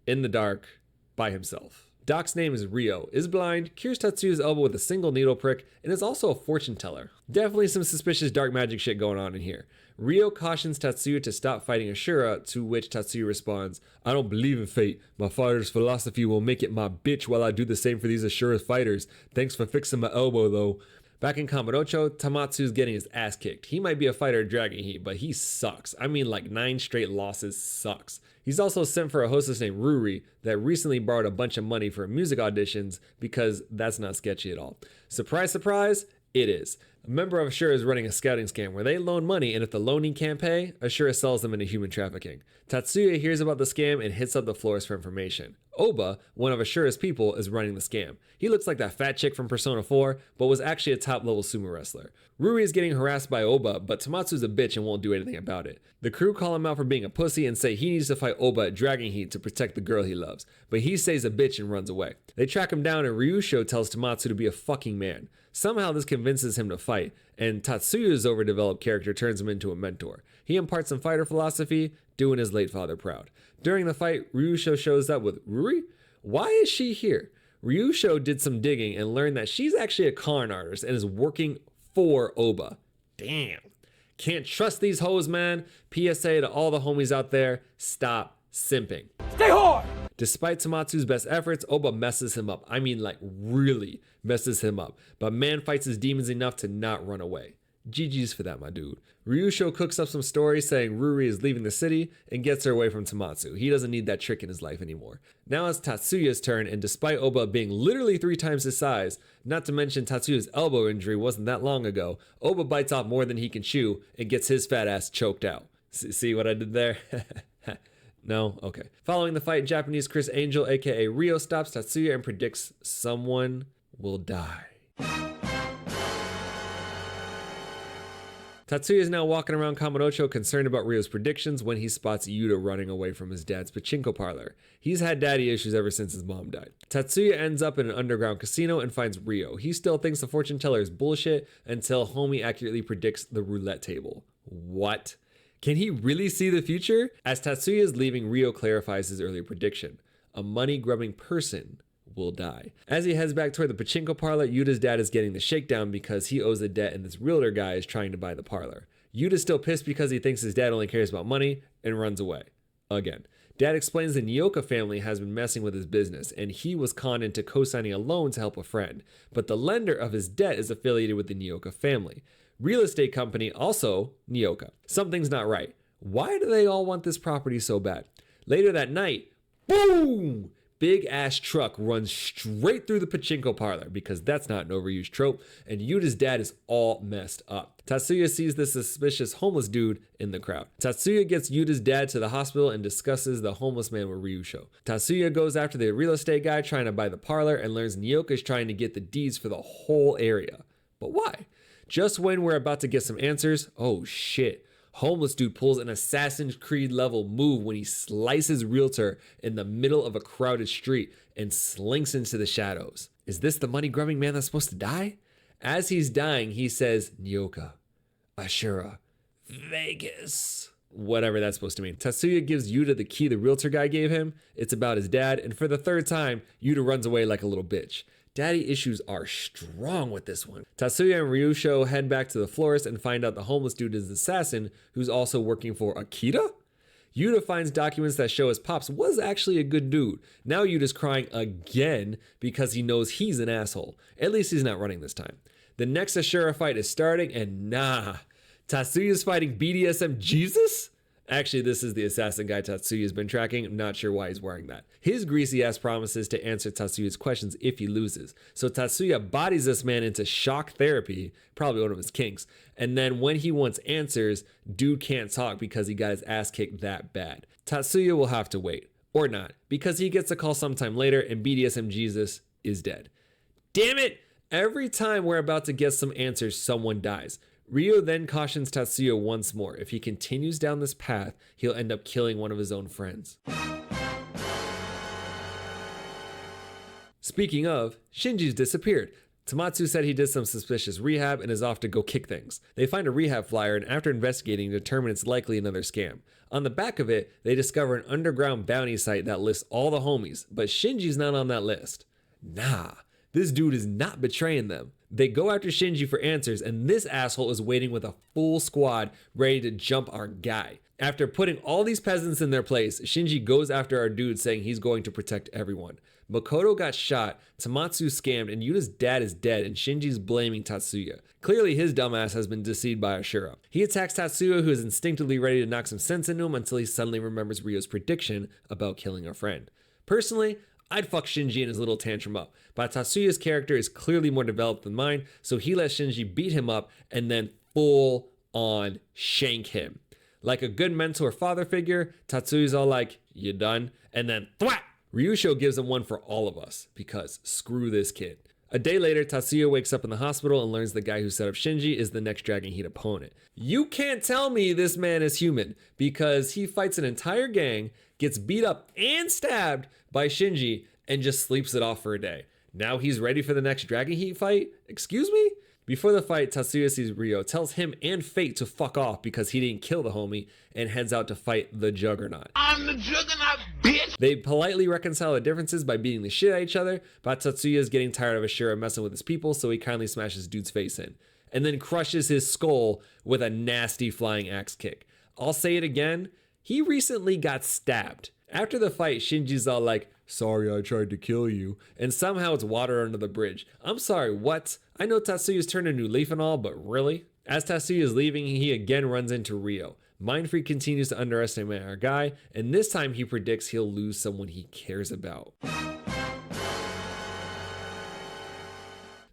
S1: in the dark, by himself. Doc's name is Ryo, is blind, cures Tatsuya's elbow with a single needle prick, and is also a fortune teller. Definitely some suspicious dark magic shit going on in here. Ryo cautions Tatsuya to stop fighting Ashura, to which Tatsuya responds, "I don't believe in fate. My father's philosophy will make it my bitch while I do the same for these Ashura fighters. Thanks for fixing my elbow though." Back in Kamurocho, Tamatsu's getting his ass kicked. He might be a fighter at Dragon Heat, but he sucks. I mean, like 9 straight losses sucks. He's also sent for a hostess named Ruri that recently borrowed a bunch of money for music auditions because that's not sketchy at all. Surprise, surprise, it is. A member of Ashura is running a scouting scam where they loan money, and if the loanee can't pay, Ashura sells them into human trafficking. Tatsuya hears about the scam and hits up the floors for information. Oba, one of Ashura's people, is running the scam. He looks like that fat chick from Persona 4, but was actually a top-level sumo wrestler. Ruri is getting harassed by Oba, but Tamatsu's a bitch and won't do anything about it. The crew call him out for being a pussy and say he needs to fight Oba at Dragon Heat to protect the girl he loves, but he stays a bitch and runs away. They track him down and Ryusho tells Tamatsu to be a fucking man. Somehow this convinces him to fight, and Tatsuya's overdeveloped character turns him into a mentor. He imparts some fighter philosophy, doing his late father proud. During the fight, Ryusho shows up with Ruri? Why is she here? Ryusho did some digging and learned that she's actually a con artist and is working for Oba. Damn. Can't trust these hoes, man. PSA to all the homies out there, stop simping. Stay hard! Despite Tamatsu's best efforts, Oba messes him up. I mean, like, really messes him up. But man fights his demons enough to not run away. GG's for that, my dude. Ryusho cooks up some stories saying Ruri is leaving the city and gets her away from Tamatsu. He doesn't need that trick in his life anymore. Now it's Tatsuya's turn, and despite Oba being literally 3 times his size, not to mention Tatsuya's elbow injury wasn't that long ago, Oba bites off more than he can chew and gets his fat ass choked out. See what I did there? No? Okay. Following the fight, Japanese Chris Angel, aka Ryo, stops Tatsuya and predicts someone will die. Tatsuya is now walking around Kamurocho concerned about Ryo's predictions when he spots Yuta running away from his dad's pachinko parlor. He's had daddy issues ever since his mom died. Tatsuya ends up in an underground casino and finds Ryo. He still thinks the fortune teller is bullshit until homie accurately predicts the roulette table. What? Can he really see the future? As Tatsuya is leaving, Ryo clarifies his earlier prediction. A money-grubbing person will die. As he heads back toward the pachinko parlor, Yuta's dad is getting the shakedown because he owes a debt and this realtor guy is trying to buy the parlor. Yuta's still pissed because he thinks his dad only cares about money and runs away. Again. Dad explains the Nyoka family has been messing with his business and he was conned into co-signing a loan to help a friend, but the lender of his debt is affiliated with the Nyoka family. Real estate company, also Nyoka. Something's not right. Why do they all want this property so bad? Later that night, boom! Big ass truck runs straight through the pachinko parlor because that's not an overused trope, and Yuta's dad is all messed up. Tatsuya sees the suspicious homeless dude in the crowd. Tatsuya gets Yuta's dad to the hospital and discusses the homeless man with Ryusho. Tatsuya goes after the real estate guy trying to buy the parlor and learns Nyoka is trying to get the deeds for the whole area. But why? Just when we're about to get some answers, oh shit, Homeless dude pulls an Assassin's Creed level move when he slices realtor in the middle of a crowded street and slinks into the shadows. Is this the money-grubbing man that's supposed to die? As he's dying, he says, Nyoka, Ashura, Vegas. Whatever that's supposed to mean. Tatsuya gives Yuta the key the realtor guy gave him. It's about his dad, and for the third time, Yuta runs away like a little bitch. Daddy issues are strong with this one. Tatsuya and Ryusho head back to the florist and find out the homeless dude is the assassin who's also working for Akita? Yuta finds documents that show his pops was actually a good dude. Now Yuta's crying again because he knows he's an asshole. At least he's not running this time. The next Ashura fight is starting, and Tatsuya's fighting BDSM Jesus? Actually, this is the assassin guy Tatsuya's been tracking. I'm not sure why he's wearing that. His greasy ass promises to answer Tatsuya's questions if he loses. So Tatsuya bodies this man into shock therapy, probably one of his kinks. And then when he wants answers, dude can't talk because he got his ass kicked that bad. Tatsuya will have to wait. Or not, because he gets a call sometime later and BDSM Jesus is dead. Damn it! Every time we're about to get some answers, someone dies. Ryo then cautions Tatsuya once more. If he continues down this path, he'll end up killing one of his own friends. Speaking of, Shinji's disappeared. Tamatsu said he did some suspicious rehab and is off to go kick things. They find a rehab flyer and after investigating determine it's likely another scam. On the back of it, they discover an underground bounty site that lists all the homies, but Shinji's not on that list. This dude is not betraying them. They go after Shinji for answers, and this asshole is waiting with a full squad ready to jump our guy. After putting all these peasants in their place, Shinji goes after our dude saying he's going to protect everyone. Makoto got shot, Tamatsu scammed, and Yuta's dad is dead, and Shinji's blaming Tatsuya. Clearly his dumbass has been deceived by Ashura. He attacks Tatsuya, who is instinctively ready to knock some sense into him until he suddenly remembers Ryo's prediction about killing a friend. Personally, I'd fuck Shinji and his little tantrum up, but Tatsuya's character is clearly more developed than mine, so he lets Shinji beat him up and then full on shank him. Like a good mentor father figure, Tatsuya's all like, you done? And then thwap! Ryusho gives him one for all of us, because screw this kid. A day later, Tatsuya wakes up in the hospital and learns the guy who set up Shinji is the next Dragon Heat opponent. You can't tell me this man is human, because he fights an entire gang, gets beat up and stabbed by Shinji, and just sleeps it off for a day. Now he's ready for the next Dragon Heat fight? Excuse me? Before the fight, Tatsuya sees Ryo, tells him and Fate to fuck off because he didn't kill the homie, and heads out to fight the Juggernaut.
S3: I'm the Juggernaut, bitch!
S1: They politely reconcile the differences by beating the shit out of each other, but Tatsuya is getting tired of Ashura messing with his people, so he kindly smashes dude's face in, and then crushes his skull with a nasty flying axe kick. I'll say it again, he recently got stabbed. After the fight, Shinji's all like, sorry I tried to kill you, and somehow it's water under the bridge. I'm sorry, what? I know Tatsuya's turned a new leaf and all, but really? As Tatsuya is leaving, he again runs into Ryo. Mindfreak continues to underestimate our guy, and this time he predicts he'll lose someone he cares about.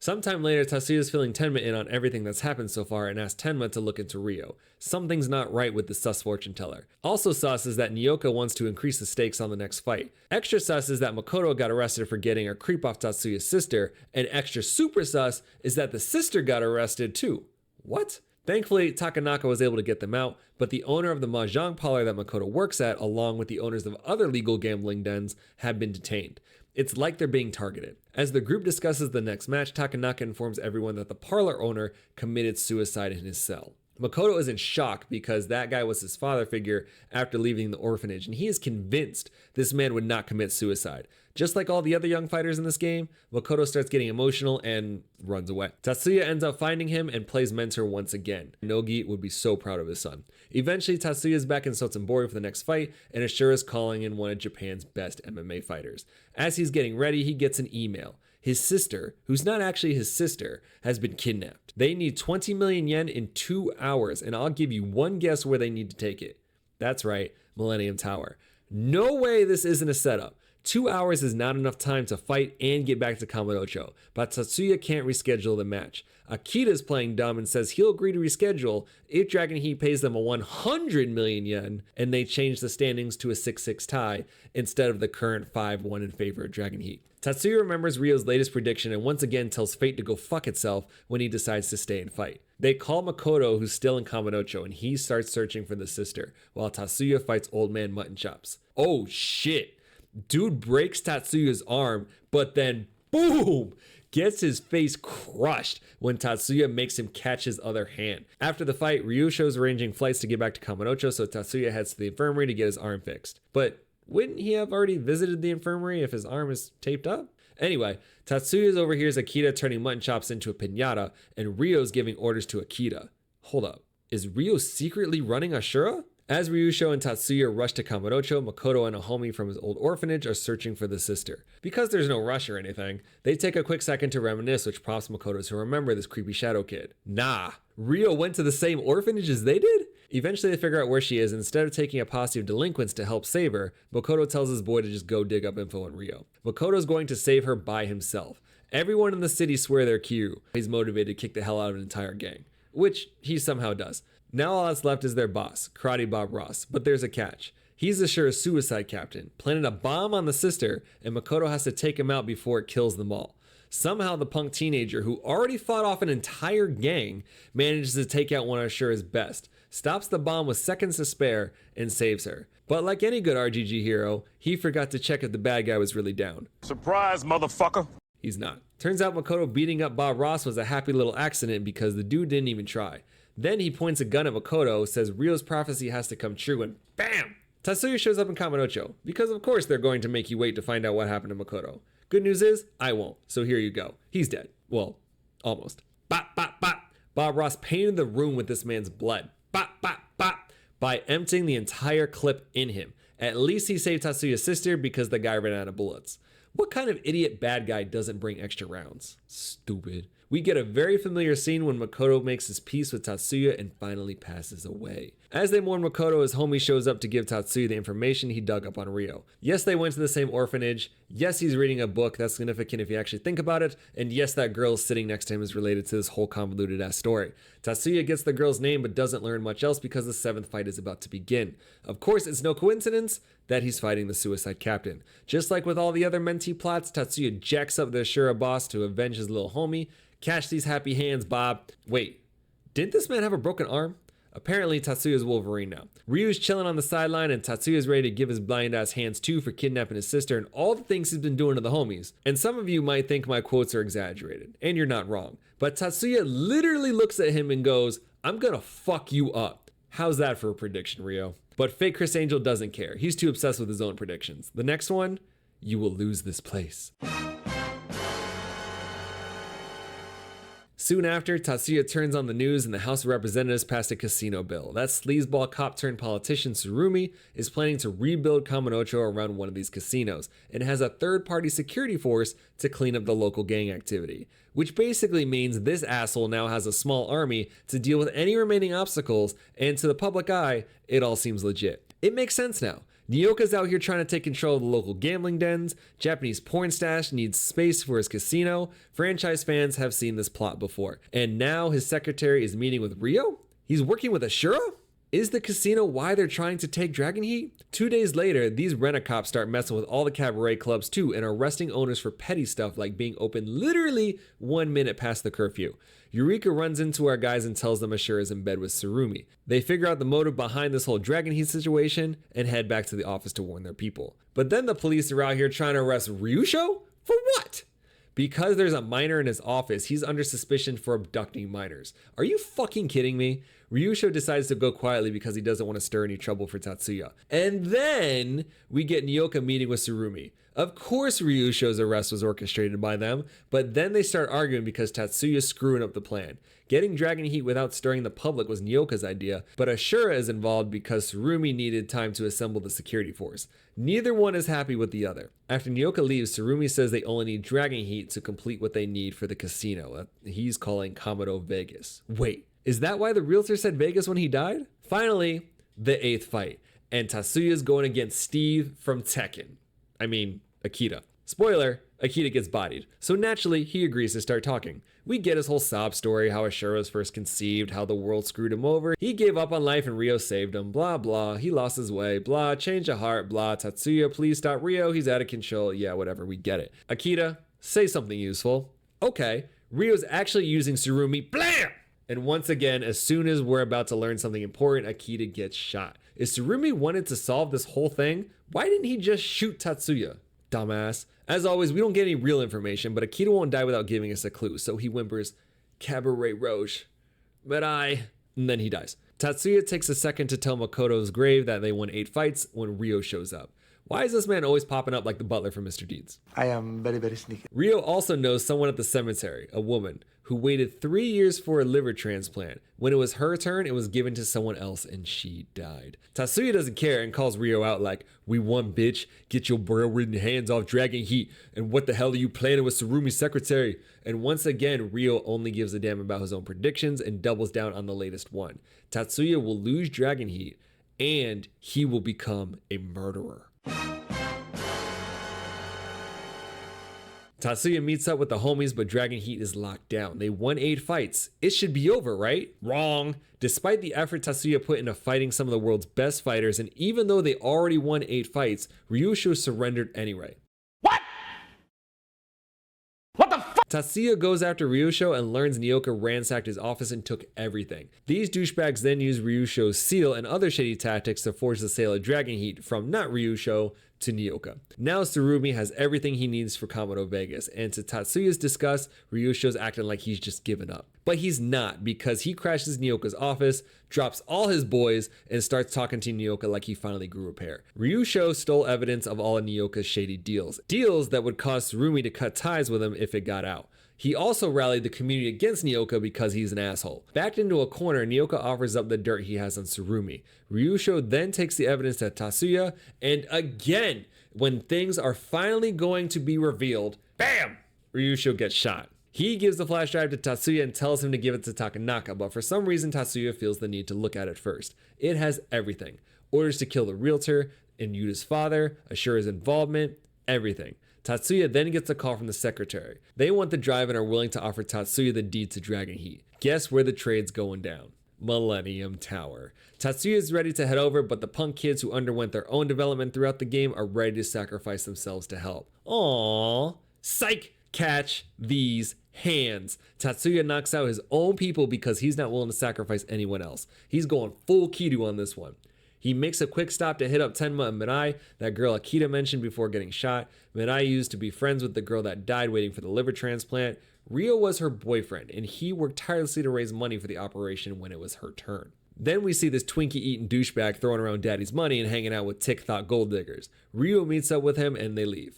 S1: Sometime later, Tatsuya's filling Tenma in on everything that's happened so far and asks Tenma to look into Ryo. Something's not right with the sus fortune teller. Also sus is that Nyoka wants to increase the stakes on the next fight. Extra sus is that Makoto got arrested for getting a creep off Tatsuya's sister, and extra super sus is that the sister got arrested too. What? Thankfully, Takanaka was able to get them out, but the owner of the mahjong parlor that Makoto works at, along with the owners of other legal gambling dens, have been detained. It's like they're being targeted. As the group discusses the next match, Takanaka informs everyone that the parlor owner committed suicide in his cell. Makoto is in shock because that guy was his father figure after leaving the orphanage, and he is convinced this man would not commit suicide. Just like all the other young fighters in this game, Makoto starts getting emotional and runs away. Tatsuya ends up finding him and plays mentor once again. Nogi would be so proud of his son. Eventually, Tatsuya is back in Sotsunbori for the next fight, and Ashura is calling in one of Japan's best MMA fighters. As he's getting ready, he gets an email. His sister, who's not actually his sister, has been kidnapped. They need 20 million yen in 2 hours, and I'll give you one guess where they need to take it. That's right, Millennium Tower. No way this isn't a setup. 2 hours is not enough time to fight and get back to Kamurocho, but Tatsuya can't reschedule the match. Akita's playing dumb and says he'll agree to reschedule if Dragon Heat pays them a 100 million yen and they change the standings to a 6-6 tie instead of the current 5-1 in favor of Dragon Heat. Tatsuya remembers Ryo's latest prediction and once again tells fate to go fuck itself when he decides to stay and fight. They call Makoto, who's still in Kamurocho, and he starts searching for the sister, while Tatsuya fights Old Man Mutton Chops. Oh shit! Dude breaks Tatsuya's arm, but then boom! Gets his face crushed when Tatsuya makes him catch his other hand. After the fight, Ryusho's arranging flights to get back to Kamurocho, so Tatsuya heads to the infirmary to get his arm fixed. But wouldn't he have already visited the infirmary if his arm is taped up? Anyway, Tatsuya overhears Akita turning Mutton Chops into a piñata, and Ryo's giving orders to Akita. Hold up, is Ryo secretly running Ashura? As Ryusho and Tatsuya rush to Kamurocho, Makoto and a homie from his old orphanage are searching for the sister. Because there's no rush or anything, they take a quick second to reminisce, which prompts Makoto to remember this creepy shadow kid. Nah, Ryo went to the same orphanage as they did? Eventually they figure out where she is, and instead of taking a posse of delinquents to help save her, Makoto tells his boy to just go dig up info on Ryo. Makoto's going to save her by himself. Everyone in the city swear they're Kiryu. He's motivated to kick the hell out of an entire gang, which he somehow does. Now all that's left is their boss, Karate Bob Ross, but there's a catch. He's Ashura's suicide captain, planted a bomb on the sister, and Makoto has to take him out before it kills them all. Somehow the punk teenager, who already fought off an entire gang, manages to take out one of Ashura's best, stops the bomb with seconds to spare, and saves her. But like any good RGG hero, he forgot to check if the bad guy was really down.
S3: Surprise, motherfucker.
S1: He's not. Turns out Makoto beating up Bob Ross was a happy little accident because the dude didn't even try. Then he points a gun at Makoto, says Ryo's prophecy has to come true, and BAM! Tatsuya shows up in Kamurocho, because of course they're going to make you wait to find out what happened to Makoto. Good news is, I won't, so here you go. He's dead. Well, almost. Bop, bop, bop. Bob Ross painted the room with this man's blood. Bop, bop, bop. By emptying the entire clip in him. At least he saved Tatsuya's sister because the guy ran out of bullets. What kind of idiot bad guy doesn't bring extra rounds? Stupid. We get a very familiar scene when Makoto makes his peace with Tatsuya and finally passes away. As they mourn Makoto, his homie shows up to give Tatsuya the information he dug up on Ryo. Yes, they went to the same orphanage. Yes, he's reading a book that's significant if you actually think about it. And yes, that girl sitting next to him is related to this whole convoluted ass story. Tatsuya gets the girl's name but doesn't learn much else because the 7th fight is about to begin. Of course, it's no coincidence that he's fighting the suicide captain. Just like with all the other mentee plots, Tatsuya jacks up the Ashura boss to avenge his little homie. Catch these happy hands, Bob. Wait, didn't this man have a broken arm? Apparently, Tatsuya's Wolverine now. Ryu's chilling on the sideline, and Tatsuya's ready to give his blind ass hands too for kidnapping his sister and all the things he's been doing to the homies. And some of you might think my quotes are exaggerated, and you're not wrong. But Tatsuya literally looks at him and goes, "I'm gonna fuck you up." How's that for a prediction, Ryo? But fake Chris Angel doesn't care. He's too obsessed with his own predictions. The next one, you will lose this place. Soon after, Tatsuya turns on the news and the House of Representatives passed a casino bill. That sleazeball cop turned politician Tsurumi is planning to rebuild Kamurocho around one of these casinos and has a third-party security force to clean up the local gang activity. Which basically means this asshole now has a small army to deal with any remaining obstacles, and to the public eye, it all seems legit. It makes sense now. Nyoka's out here trying to take control of the local gambling dens, Japanese porn stash needs space for his casino, franchise fans have seen this plot before, and now his secretary is meeting with Ryo? He's working with Ashura? Is the casino why they're trying to take Dragon Heat? 2 days later, these rent-a-cops start messing with all the cabaret clubs too and arresting owners for petty stuff like being open literally 1 minute past the curfew. Eureka runs into our guys and tells them Ashura is in bed with Tsurumi. They figure out the motive behind this whole Dragon Heat situation and head back to the office to warn their people. But then the police are out here trying to arrest Ryusho? For what? Because there's a minor in his office, he's under suspicion for abducting minors. Are you fucking kidding me? Ryusho decides to go quietly because he doesn't want to stir any trouble for Tatsuya. And then we get Nyoka meeting with Tsurumi. Of course Ryusho's arrest was orchestrated by them, but then they start arguing because Tatsuya's screwing up the plan. Getting Dragon Heat without stirring the public was Nyoka's idea, but Ashura is involved because Tsurumi needed time to assemble the security force. Neither one is happy with the other. After Nyoka leaves, Tsurumi says they only need Dragon Heat to complete what they need for the casino. He's calling Kamado Vegas. Wait, is that why the realtor said Vegas when he died? Finally, the 8th fight, and Tatsuya's going against Steve from Tekken. I mean, Akita. Spoiler, Akita gets bodied, so naturally he agrees to start talking. We get his whole sob story, how Ashura was first conceived, how the world screwed him over, he gave up on life and Ryo saved him, blah blah, he lost his way, blah, change of heart, blah, Tatsuya, please stop Ryo, he's out of control, yeah, whatever, we get it. Akita, say something useful. Okay, Ryo's actually using Tsurumi, blam! And once again, as soon as we're about to learn something important, Akita gets shot. If Tsurumi wanted to solve this whole thing, why didn't he just shoot Tatsuya? Dumbass. As always, we don't get any real information, but Akita won't die without giving us a clue, so he whimpers, Cabaret Roche, Mirai, and then he dies. Tatsuya takes a second to tell Makoto's grave that they won 8 fights when Ryo shows up. Why is this man always popping up like the butler from Mr. Deeds?
S4: I am very, very sneaky.
S1: Ryo also knows someone at the cemetery, a woman, who waited 3 years for a liver transplant. When it was her turn, it was given to someone else and she died. Tatsuya doesn't care and calls Ryo out like, we won, bitch, get your bro-ridden hands off Dragon Heat, and what the hell are you planning with Tsurumi's secretary? And once again, Ryo only gives a damn about his own predictions and doubles down on the latest one. Tatsuya will lose Dragon Heat and he will become a murderer. Tatsuya meets up with the homies, but Dragon Heat is locked down. They won 8 fights. It should be over, right? Wrong. Despite the effort Tatsuya put into fighting some of the world's best fighters, and even though they already won 8 fights, Ryusho surrendered anyway.
S3: What? What the fuck?
S1: Tatsuya goes after Ryusho and learns Nyoka ransacked his office and took everything. These douchebags then use Ryusho's seal and other shady tactics to force the sale of Dragon Heat from not Ryusho to Nyoka. Now Tsurumi has everything he needs for Komodo Vegas, and to Tatsuya's disgust, Ryusho's acting like he's just given up. But he's not, because he crashes Nyoka's office, drops all his boys, and starts talking to Nyoka like he finally grew a pair. Ryusho stole evidence of all of Nyoka's shady deals that would cause Tsurumi to cut ties with him if it got out. He also rallied the community against Nyoka because he's an asshole. Backed into a corner, Nyoka offers up the dirt he has on Tsurumi. Ryusho then takes the evidence to Tatsuya, and again, when things are finally going to be revealed, bam! Ryusho gets shot. He gives the flash drive to Tatsuya and tells him to give it to Takanaka, but for some reason Tatsuya feels the need to look at it first. It has everything. Orders to kill the realtor, and Yuta's father, Ashura's involvement, everything. Tatsuya then gets a call from the secretary. They want the drive and are willing to offer Tatsuya the deed to Dragon Heat. Guess where the trade's going down? Millennium Tower. Tatsuya is ready to head over, but the punk kids who underwent their own development throughout the game are ready to sacrifice themselves to help. Aww. Psych! Catch these hands. Tatsuya knocks out his own people because he's not willing to sacrifice anyone else. He's going full Kiryu on this one. He makes a quick stop to hit up Tenma and Mirai, that girl Akita mentioned before getting shot. Mirai used to be friends with the girl that died waiting for the liver transplant. Ryo was her boyfriend, and he worked tirelessly to raise money for the operation when it was her turn. Then we see this Twinkie-eating douchebag throwing around daddy's money and hanging out with tick-tock gold diggers. Ryo meets up with him and they leave.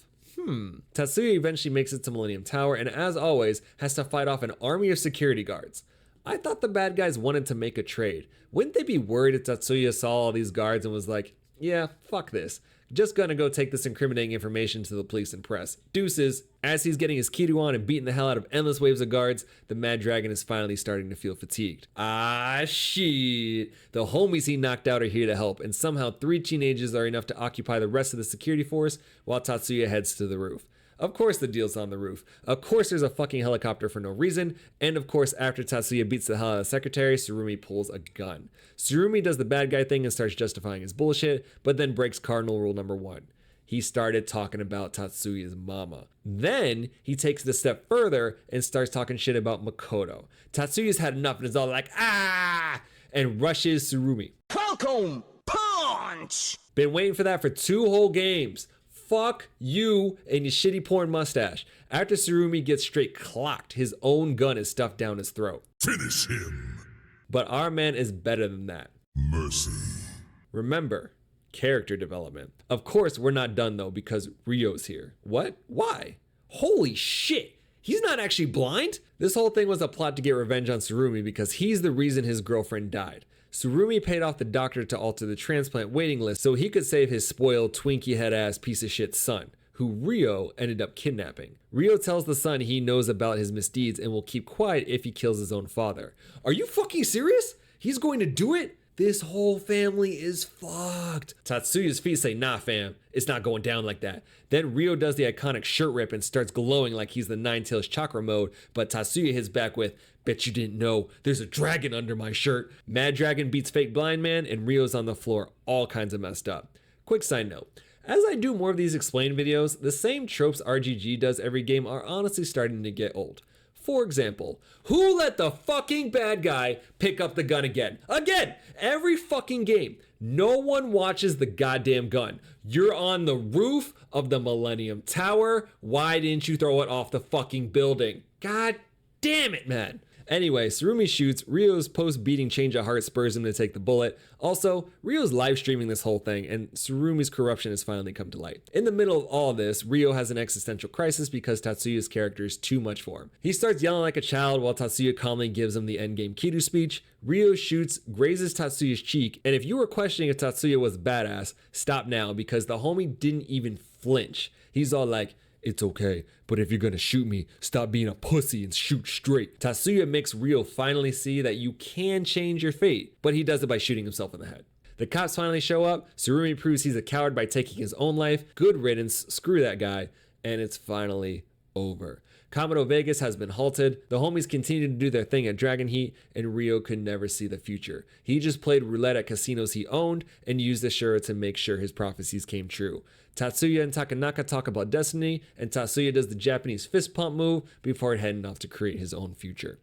S1: Tatsuya eventually makes it to Millennium Tower and, as always, has to fight off an army of security guards. I thought the bad guys wanted to make a trade. Wouldn't they be worried if Tatsuya saw all these guards and was like, yeah, fuck this. Just gonna go take this incriminating information to the police and press. Deuces. As he's getting his Kiryu on and beating the hell out of endless waves of guards, the Mad Dragon is finally starting to feel fatigued. Ah, shit. The homies he knocked out are here to help, and somehow 3 teenagers are enough to occupy the rest of the security force while Tatsuya heads to the roof. Of course the deal's on the roof. Of course there's a fucking helicopter for no reason. And of course after Tatsuya beats the hell out of the secretary, Tsurumi pulls a gun. Tsurumi does the bad guy thing and starts justifying his bullshit, but then breaks cardinal rule number 1. He started talking about Tatsuya's mama. Then he takes it a step further and starts talking shit about Makoto. Tatsuya's had enough and is all like, ah! And rushes Tsurumi.
S3: Falcon punch!
S1: Been waiting for that for 2 whole games. Fuck you and your shitty porn mustache. After Tsurumi gets straight clocked, his own gun is stuffed down his throat.
S5: Finish him.
S1: But our man is better than that.
S5: Mercy.
S1: Remember, character development. Of course, we're not done though because Ryo's here. What? Why? Holy shit. He's not actually blind? This whole thing was a plot to get revenge on Tsurumi because he's the reason his girlfriend died. Tsurumi paid off the doctor to alter the transplant waiting list so he could save his spoiled, Twinkie head ass piece of shit son, who Ryo ended up kidnapping. Ryo tells the son he knows about his misdeeds and will keep quiet if he kills his own father. Are you fucking serious? He's going to do it? This whole family is fucked. Tatsuya's feet say, nah fam, it's not going down like that. Then Ryo does the iconic shirt rip and starts glowing like he's the Nine Tails chakra mode, but Tatsuya hits back with, bet you didn't know, there's a dragon under my shirt. Mad Dragon beats Fake Blind Man and Ryo's on the floor all kinds of messed up. Quick side note, as I do more of these explained videos, the same tropes RGG does every game are honestly starting to get old. For example, who let the fucking bad guy pick up the gun again? Again! Every fucking game. No one watches the goddamn gun. You're on the roof of the Millennium Tower. Why didn't you throw it off the fucking building? God damn it, man. Anyway, Tsurumi shoots. Ryo's post-beating change of heart spurs him to take the bullet. Also, Ryo's live streaming this whole thing, and Tsurumi's corruption has finally come to light. In the middle of all this, Ryo has an existential crisis because Tatsuya's character is too much for him. He starts yelling like a child while Tatsuya calmly gives him the endgame Kiru speech. Ryo shoots, grazes Tatsuya's cheek, and if you were questioning if Tatsuya was badass, stop now because the homie didn't even flinch. He's all like, it's okay, but if you're gonna shoot me, stop being a pussy and shoot straight. Tatsuya makes Ryo finally see that you can change your fate, but he does it by shooting himself in the head. The cops finally show up, Tsurumi proves he's a coward by taking his own life, good riddance, screw that guy, and it's finally over. Kamado Vegas has been halted, the homies continue to do their thing at Dragon Heat, and Ryo could never see the future. He just played roulette at casinos he owned and used Ashura to make sure his prophecies came true. Tatsuya and Takanaka talk about destiny, and Tatsuya does the Japanese fist pump move before heading off to create his own future.